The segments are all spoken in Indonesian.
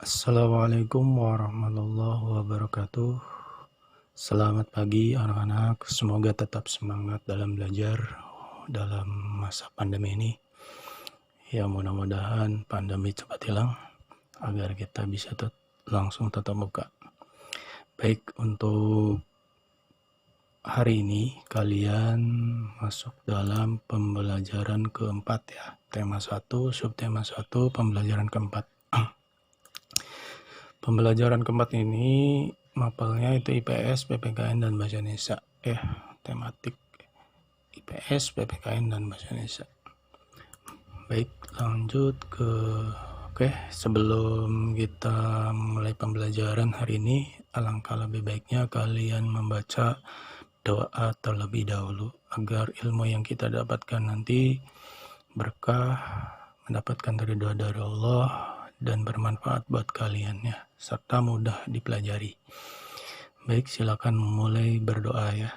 Assalamualaikum warahmatullahi wabarakatuh. Selamat pagi anak-anak, semoga tetap semangat dalam belajar dalam masa pandemi ini. Ya mudah-mudahan pandemi cepat hilang agar kita bisa langsung tatap muka. Baik, untuk hari ini kalian masuk dalam pembelajaran keempat ya. Tema 1, subtema 1, pembelajaran keempat. Pembelajaran keempat ini mapelnya itu IPS, PPKN, dan Bahasa Indonesia. Tematik IPS, PPKN, dan Bahasa Indonesia. Baik, lanjut sebelum kita mulai pembelajaran hari ini, alangkah lebih baiknya kalian membaca doa terlebih dahulu agar ilmu yang kita dapatkan nanti berkah, mendapatkan ridha dari Allah dan bermanfaat buat kalian ya, serta mudah dipelajari. Baik, silakan mulai berdoa ya.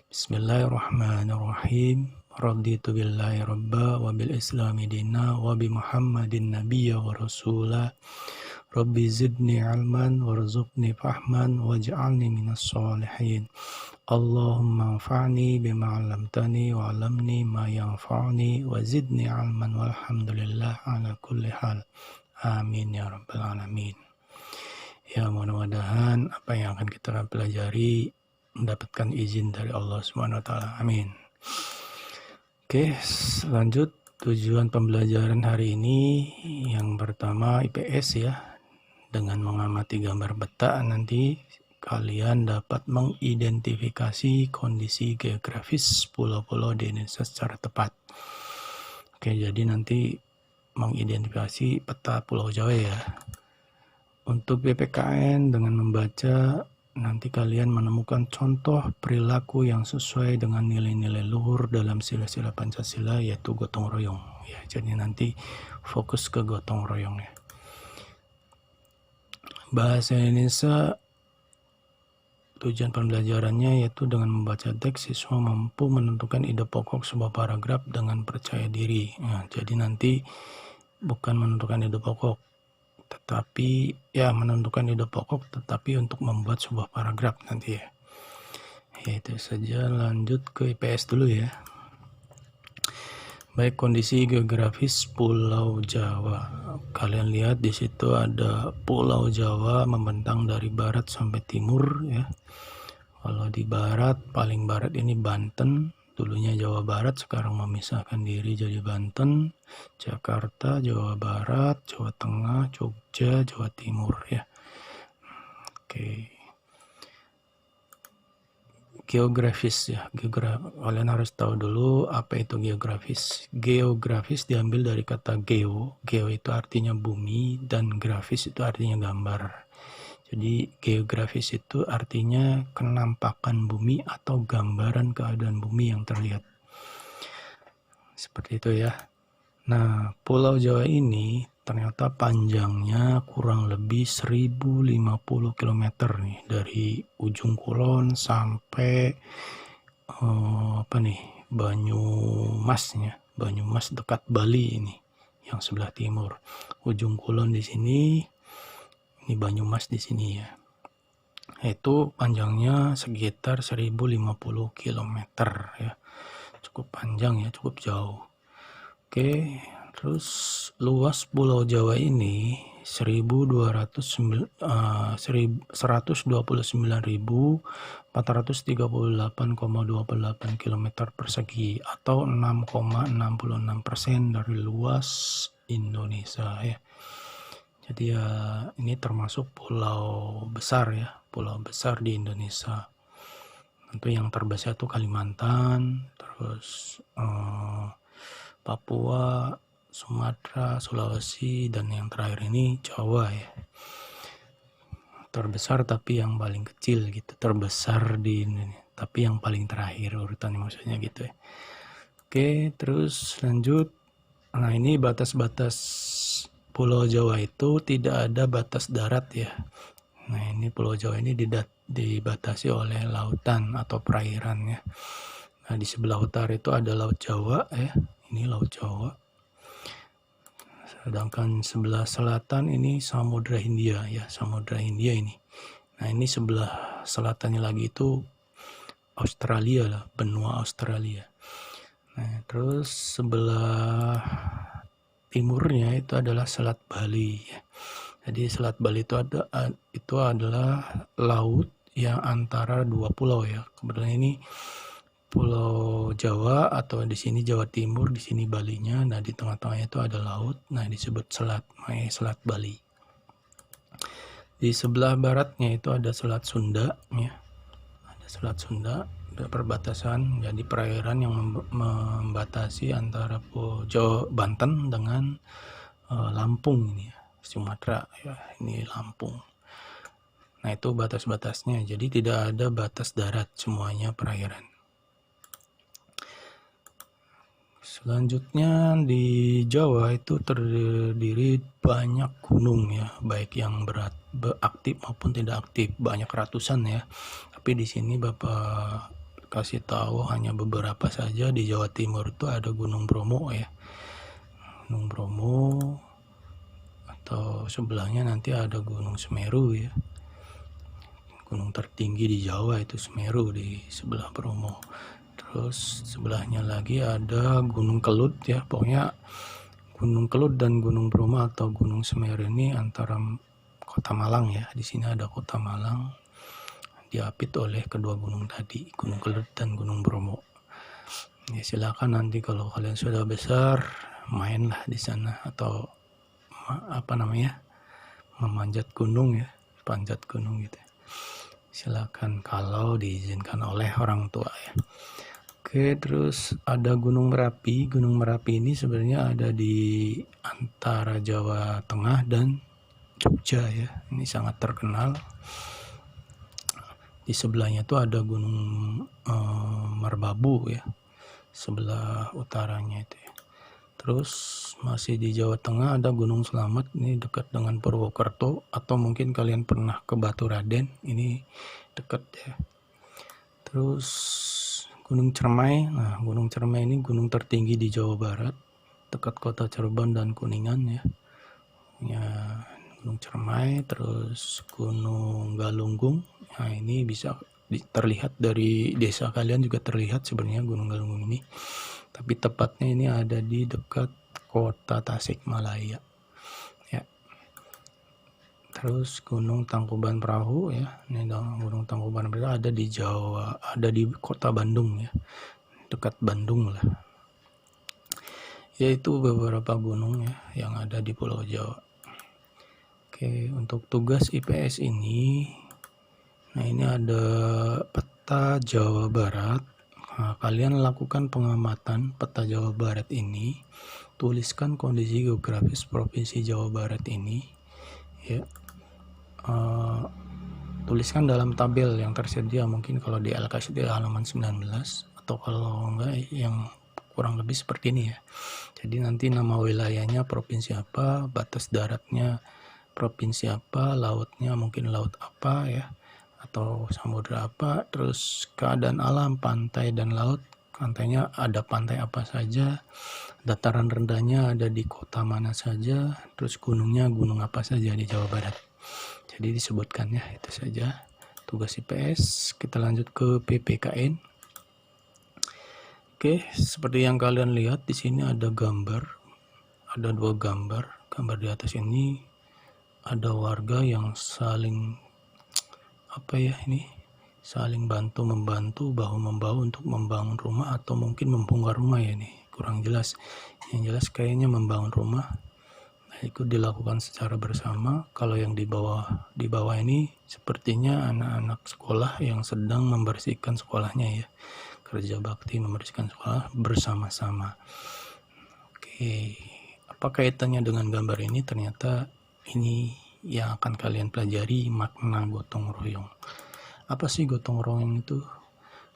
Bismillahirrahmanirrahim. Raditu billahi rabba wa bil islami dina wa bi muhammadin nabiyya wa rasula. Rabbi zidni ilman warzuqni fahman waj'alni minas sholihin. Allahumma anfa'ni bima 'allamtani wa 'allamni ma yanfa'uni wa zidni ilman walhamdulillah ala kulli hal. Amin ya rabbal alamin. Ya mudah-mudahan apa yang akan kita pelajari mendapatkan izin dari Allah Subhanahu wa taala. Amin. Oke, lanjut tujuan pembelajaran hari ini yang pertama IPS ya. Dengan mengamati gambar peta nanti kalian dapat mengidentifikasi kondisi geografis pulau-pulau di Indonesia secara tepat. Oke, jadi nanti mengidentifikasi peta Pulau Jawa ya. Untuk PPKN dengan membaca nanti kalian menemukan contoh perilaku yang sesuai dengan nilai-nilai luhur dalam sila-sila Pancasila yaitu gotong royong ya. Jadi nanti fokus ke gotong royong ya. Bahasa Indonesia tujuan pembelajarannya yaitu dengan membaca teks siswa mampu menentukan ide pokok sebuah paragraf dengan percaya diri. Nah, jadi nanti bukan menentukan ide pokok, tetapi ya menentukan ide pokok tetapi untuk membuat sebuah paragraf nanti ya. Ya itu saja, lanjut ke IPS dulu ya. Baik, kondisi geografis Pulau Jawa. Kalian lihat di situ ada Pulau Jawa membentang dari barat sampai timur ya. Kalau di barat, paling barat ini Banten. Dulunya Jawa Barat, sekarang memisahkan diri jadi Banten, Jakarta, Jawa Barat, Jawa Tengah, Jogja, Jawa Timur ya. Oke. Geografis ya. Kalian harus tahu dulu apa itu geografis. Geografis diambil dari kata geo. Geo itu artinya bumi dan grafis itu artinya gambar. Jadi geografis itu artinya kenampakan bumi atau gambaran keadaan bumi yang terlihat. Seperti itu ya. Nah, Pulau Jawa ini ternyata panjangnya kurang lebih 1050 km nih dari ujung kulon sampai Banyumasnya. Banyumas dekat Bali ini yang sebelah timur. Ujung kulon di sini. Ini Banyumas di sini ya. Itu panjangnya sekitar 1050 km ya. Cukup panjang ya, cukup jauh. Oke, terus luas Pulau Jawa ini 129.438,28 km persegi atau 6,66% dari luas Indonesia ya. Jadi ya ini termasuk pulau besar ya, pulau besar di Indonesia. Tentu yang terbesar itu Kalimantan, terus Papua, Sumatera, Sulawesi, dan yang terakhir ini Jawa ya. Terbesar tapi yang paling kecil gitu, terbesar di Indonesia tapi yang paling terakhir urutannya maksudnya gitu ya. Oke, terus lanjut. Nah, ini batas-batas Pulau Jawa itu tidak ada batas darat ya. Nah, ini Pulau Jawa ini dibatasi oleh lautan atau perairan ya. Nah, di sebelah utara itu ada Laut Jawa ya. Ini Laut Jawa. Sedangkan sebelah selatan ini Samudra Hindia ya, Samudra Hindia ini. Nah ini sebelah selatannya lagi itu Australia lah, benua Australia. Nah terus sebelah timurnya itu adalah Selat Bali ya. Jadi Selat Bali itu adalah laut yang antara dua pulau ya. Kebetulan ini Pulau Jawa atau di sini Jawa Timur, di sini Balinya. Nah di tengah-tengahnya itu ada laut. Nah disebut selat, makanya Selat Bali. Di sebelah baratnya itu ada Selat Sunda ya. Ada Selat Sunda, ada perbatasan, jadi perairan yang membatasi antara Jawa Banten dengan Lampung ini ya, Sumatera ya, ini Lampung. Nah itu batas-batasnya, jadi tidak ada batas darat, semuanya perairan. Selanjutnya di Jawa itu terdiri banyak gunung ya, baik yang aktif maupun tidak aktif, banyak ratusan ya. Tapi di sini Bapak kasih tahu hanya beberapa saja. Di Jawa Timur itu ada Gunung Bromo ya, Gunung Bromo, atau sebelahnya nanti ada Gunung Semeru ya. Gunung tertinggi di Jawa itu Semeru di sebelah Bromo. Terus sebelahnya lagi ada Gunung Kelut ya, pokoknya Gunung Kelut dan Gunung Bromo atau Gunung Semeru ini antara Kota Malang ya. Di sini ada Kota Malang, diapit oleh kedua gunung tadi, Gunung Kelut dan Gunung Bromo. Ya silakan nanti kalau kalian sudah besar mainlah di sana, atau memanjat gunung ya, panjat gunung gitu. Silakan kalau diizinkan oleh orang tua ya. Oke, terus ada Gunung Merapi. Gunung Merapi ini sebenarnya ada di antara Jawa Tengah dan Jogja ya. Ini sangat terkenal. Di sebelahnya itu ada Gunung Merbabu ya, sebelah utaranya itu ya. Terus masih di Jawa Tengah ada Gunung Slamet, ini dekat dengan Purwokerto, atau mungkin kalian pernah ke Baturaden, ini dekat ya. Terus Gunung Cermai. Nah, Gunung Cermai ini gunung tertinggi di Jawa Barat, dekat kota Cirebon dan Kuningan ya. Ya, Gunung Cermai. Terus Gunung Galunggung. Nah, ini bisa terlihat dari desa kalian juga terlihat sebenarnya Gunung Galunggung ini. Tapi tepatnya ini ada di dekat kota Tasikmalaya. Ya. Terus Gunung Tangkuban Perahu ya, ini Gunung Tangkuban Perahu ada di Jawa, ada di kota Bandung ya, dekat Bandung lah. Yaitu beberapa gunung ya yang ada di Pulau Jawa. Oke, untuk tugas IPS ini, nah ini ada peta Jawa Barat. Nah, kalian lakukan pengamatan peta Jawa Barat ini, tuliskan kondisi geografis Provinsi Jawa Barat ini ya. Tuliskan dalam tabel yang tersedia, mungkin kalau di LKSD halaman 19, atau kalau enggak yang kurang lebih seperti ini ya. Jadi nanti nama wilayahnya provinsi apa, batas daratnya provinsi apa, lautnya mungkin laut apa ya, atau samudra apa, terus keadaan alam pantai dan laut. Pantainya ada pantai apa saja, dataran rendahnya ada di kota mana saja, terus gunungnya gunung apa saja di Jawa Barat. Jadi disebutkan ya, itu saja tugas IPS. Kita lanjut ke PPKN. Oke, seperti yang kalian lihat di sini ada gambar, ada dua gambar. Gambar di atas ini ada warga yang saling saling bantu membantu, bahu membahu untuk membangun rumah, atau mungkin membongkar rumah ya, nih kurang jelas. Yang jelas kayaknya membangun rumah. Itu dilakukan secara bersama. Kalau yang di bawah ini sepertinya anak-anak sekolah yang sedang membersihkan sekolahnya ya, kerja bakti membersihkan sekolah bersama-sama. Oke, apa kaitannya dengan gambar ini? Ternyata ini yang akan kalian pelajari, makna gotong royong. Apa sih gotong royong itu?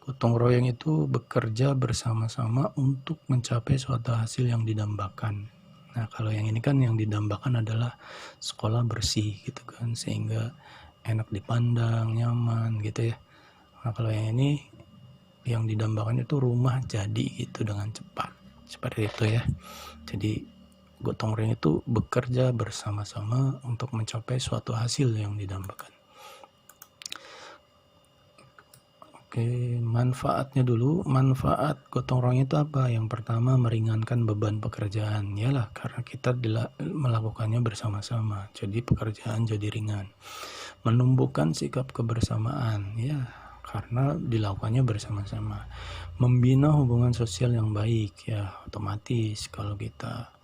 Gotong royong itu bekerja bersama-sama untuk mencapai suatu hasil yang didambakan. Nah, kalau yang ini kan yang didambakan adalah sekolah bersih gitu kan, sehingga enak dipandang, nyaman gitu ya. Nah, kalau yang ini yang didambakan itu rumah jadi gitu dengan cepat. Seperti itu ya. Jadi gotong royong itu bekerja bersama-sama untuk mencapai suatu hasil yang didambakan. Oke, manfaatnya dulu. Manfaat gotong royong itu apa? Yang pertama, meringankan beban pekerjaan. Yalah, karena kita melakukannya bersama-sama. Jadi pekerjaan jadi ringan. Menumbuhkan sikap kebersamaan. Ya, karena dilakukannya bersama-sama. Membina hubungan sosial yang baik. Ya, otomatis kalau kita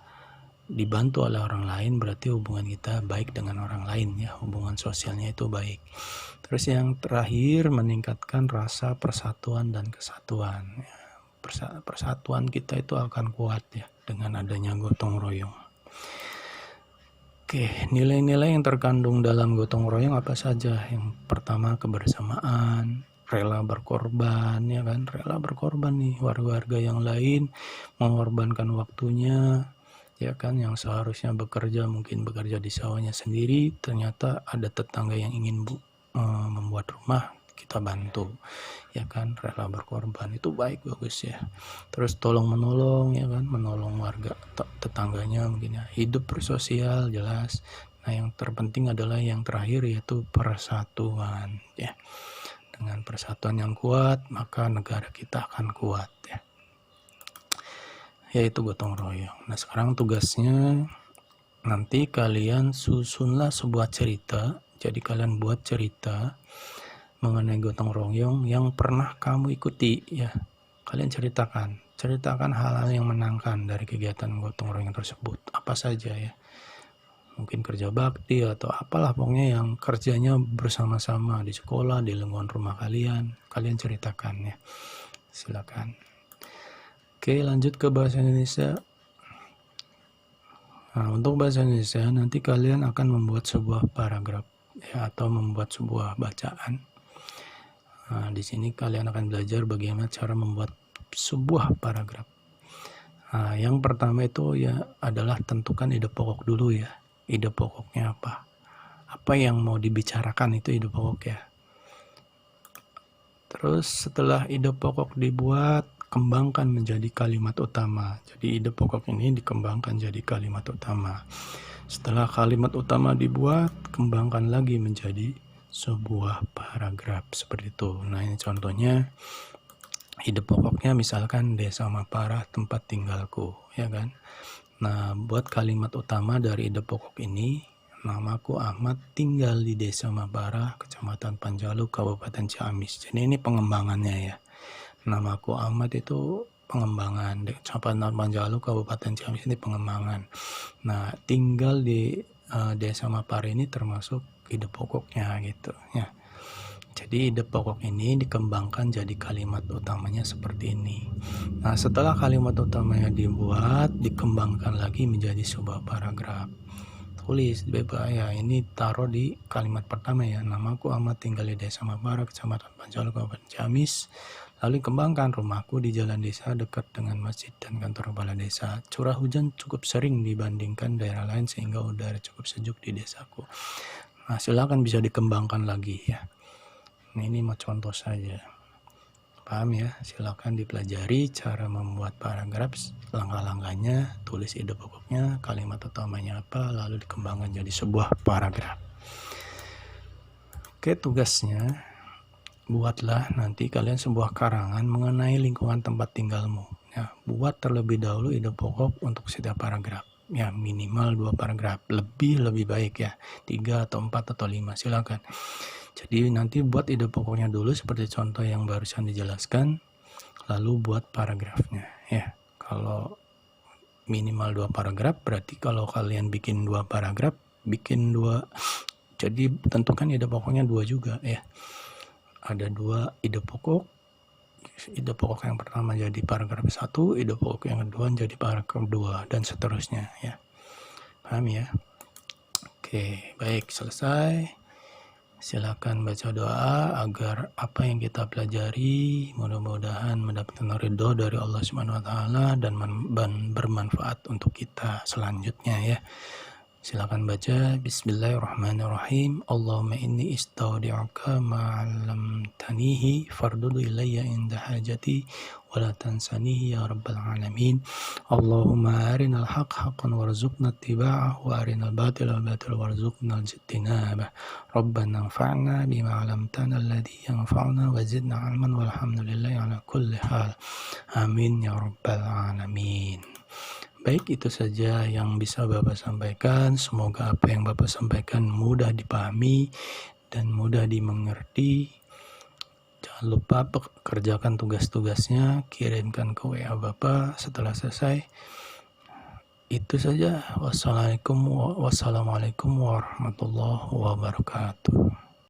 dibantu oleh orang lain berarti hubungan kita baik dengan orang lain, ya, hubungan sosialnya itu baik. Terus yang terakhir, meningkatkan rasa persatuan dan kesatuan, ya. Persatuan kita itu akan kuat, ya, dengan adanya gotong royong. Oke, nilai-nilai yang terkandung dalam gotong royong apa saja? Yang pertama, kebersamaan, rela berkorban, ya kan, rela berkorban nih, warga-warga yang lain mengorbankan waktunya, ya kan, yang seharusnya mungkin bekerja di sawahnya sendiri, ternyata ada tetangga yang ingin membuat rumah, kita bantu, ya kan, rela berkorban, itu baik, bagus ya. Terus tolong menolong, ya kan, menolong warga tetangganya mungkin ya, hidup bersosial, jelas. Nah, yang terpenting adalah yang terakhir, yaitu persatuan, ya. Dengan persatuan yang kuat, maka negara kita akan kuat, ya. Yaitu gotong royong. Nah, sekarang tugasnya nanti kalian susunlah sebuah cerita. Jadi kalian buat cerita mengenai gotong royong yang pernah kamu ikuti, ya. Kalian ceritakan hal-hal yang menyenangkan dari kegiatan gotong royong tersebut. Apa saja, ya. Mungkin kerja bakti atau apalah, pokoknya yang kerjanya bersama-sama di sekolah, di lingkungan rumah kalian ceritakan, ya. Silakan. Oke, lanjut ke bahasa Indonesia. Nah, untuk bahasa Indonesia nanti kalian akan membuat sebuah paragraf, ya, atau membuat sebuah bacaan. Nah, di sini kalian akan belajar bagaimana cara membuat sebuah paragraf. Nah, yang pertama itu ya adalah tentukan ide pokok dulu, ya. Ide pokoknya apa? Apa yang mau dibicarakan itu ide pokok, ya. Terus setelah ide pokok dibuat, kembangkan menjadi kalimat utama. Jadi ide pokok ini dikembangkan jadi kalimat utama. Setelah kalimat utama dibuat, kembangkan lagi menjadi sebuah paragraf seperti itu. Nah, ini contohnya ide pokoknya misalkan Desa Maparah tempat tinggalku, ya kan. Nah, buat kalimat utama dari ide pokok ini, namaku Ahmad, tinggal di Desa Maparah, Kecamatan Panjalu, Kabupaten Ciamis. Jadi ini pengembangannya, ya. Namaku Ahmad itu pengembangan, Kecamatan Panjalu, Kabupaten Ciamis ini pengembangan. Nah, tinggal di Desa Maparah ini termasuk ide pokoknya, gitu, ya. Jadi ide pokok ini dikembangkan jadi kalimat utamanya seperti ini. Nah, setelah kalimat utamanya dibuat, dikembangkan lagi menjadi sebuah paragraf. Tulis bebas, ya, ini taruh di kalimat pertama, ya. Namaku Ahmad, tinggal di Desa Maparah, Kecamatan Panjalu, Kabupaten Ciamis. Lalu kembangkan, rumahku di jalan desa dekat dengan masjid dan kantor kepala desa. Curah hujan cukup sering dibandingkan daerah lain sehingga udara cukup sejuk di desaku. Nah, silakan bisa dikembangkan lagi, ya. Ini mau contoh saja. Paham, ya? Silakan dipelajari cara membuat paragraf, langkah-langkahnya, tulis ide pokoknya, kalimat utamanya apa, lalu dikembangkan jadi sebuah paragraf. Oke, tugasnya buatlah nanti kalian sebuah karangan mengenai lingkungan tempat tinggalmu. Ya, buat terlebih dahulu ide pokok untuk setiap paragraf. Ya, minimal 2 paragraf. Lebih baik, ya. 3 atau 4 atau 5, silakan. Jadi nanti buat ide pokoknya dulu seperti contoh yang barusan dijelaskan, lalu buat paragrafnya, ya. Kalau minimal 2 paragraf, berarti kalau kalian bikin 2 paragraf, bikin 2, jadi tentukan ide pokoknya 2 juga, ya. Ada 2 ide pokok. Ide pokok yang pertama jadi paragraf 1, ide pokok yang kedua jadi paragraf 2, dan seterusnya, ya. Paham, ya? Oke, baik, selesai. Silakan baca doa agar apa yang kita pelajari mudah-mudahan mendapatkan ridho dari Allah Subhanahu wa taala dan bermanfaat untuk kita selanjutnya, ya. Silakan baca. Bismillahirrahmanirrahim. Allahumma inni istaudi'uka ma'allamtanihi fardudu ilayya inda hajati wa la tansanihi ya rabbal alamin. Allahumma arinal haqq haqqan warzuqna ittiba'ah wa arinal batila batila warzuqna ijtinabah. Rabbana anfa'na bima 'allamtana alladhi yanfa'una wa zidna 'ilman walhamdulillahi ala kulli hal. Amin ya rabbal alamin. Baik, itu saja yang bisa Bapak sampaikan. Semoga apa yang Bapak sampaikan mudah dipahami dan mudah dimengerti. Jangan lupa kerjakan tugas-tugasnya, kirimkan ke WA Bapak setelah selesai. Itu saja. Wassalamualaikum warahmatullahi wabarakatuh.